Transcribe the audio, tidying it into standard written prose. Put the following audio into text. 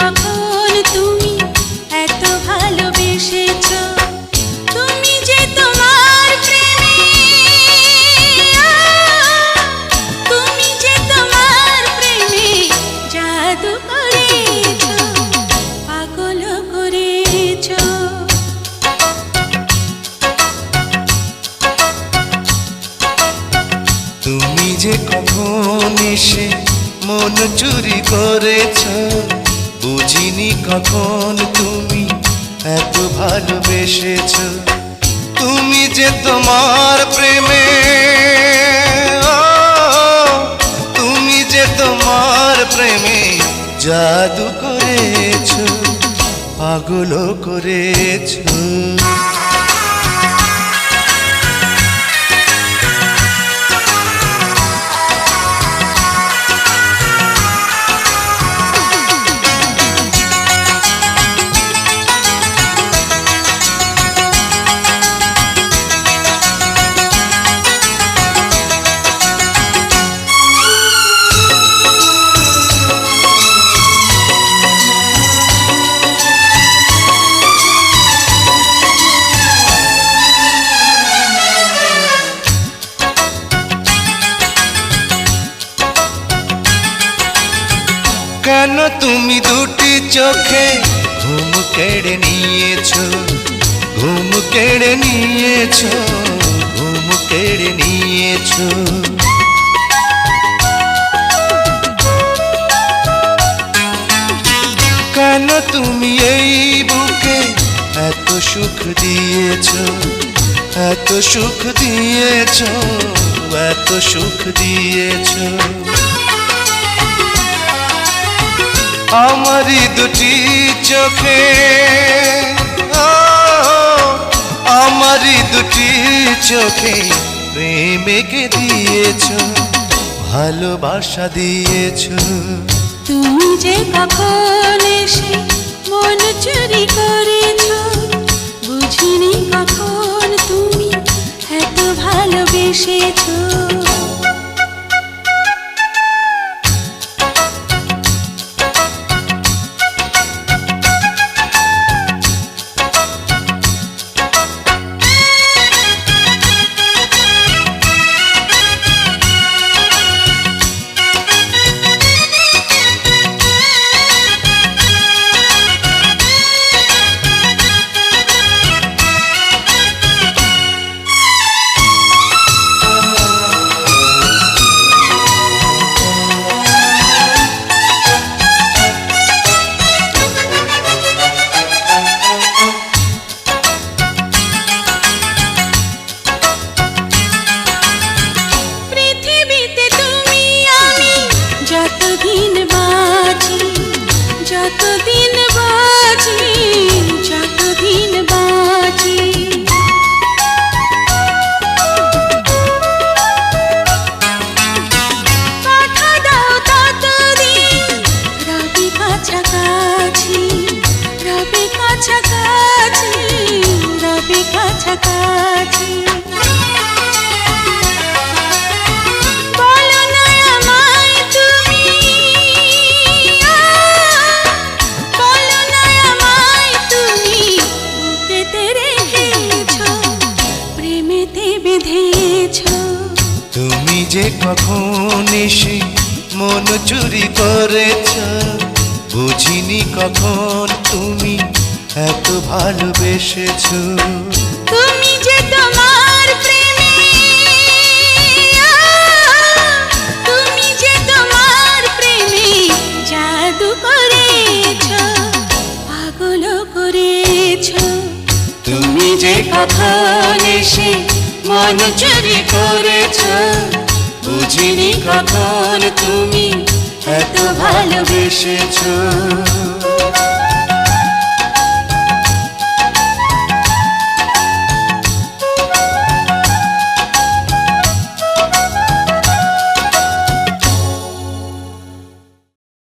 কখন তুমি এত ভালোবেসেছ, তুমি যে তোমার প্রেমে, তুমি যে তোমার প্রেমে জাদু করেছ, পাগল করেছ। তুমি যে কখন এসে মন চুরি করেছ, বুঝিনি কখন তুমি এত ভালোবেসেছ। তুমি যে তোমার প্রেমে, তুমি যে তোমার প্রেমে জাদু করেছ, পাগল করেছ। কেন তুমি দুটি চোখে ঘুম কেড়ে নিয়েছ, ঘুম কেড়ে নিয়েছ, ঘুম কেড়ে নিয়েছ। কেন তুমি এই বুকে এত সুখ দিয়েছ, এত সুখ দিয়েছ, এত সুখ দিয়েছ। আমারই দুটি চোখে, আমারই দুটি চোখে প্রেমকে দিয়েছ, ভালোবাসা দিয়েছ। তুমি যে কখন এসে মন চুরি করেছ, বুঝিনি কখন তুমি এত ভালোবেসেছ। যতদিন বাঁচি, যতদিন বাঁচি, যতদিন বাঁচি, কথা দাও ততদিন রবি কাছাকাছি, রবি কাছাকাছি, রবি কাছাকাছি। তুমি যে কখন এসে মন চুরি করেছ, বুঝিনি কখন তুমি এত ভালোবেসেছ। তুমি যে তোমার প্রেমে, তুমি যে তোমার প্রেমে জাদু করেছ, পাগল করেছ। তুমি যে কখন এসে মন চুরি করেছ, বুঝিনি কখন তুমি এত ভালোবেসেছ।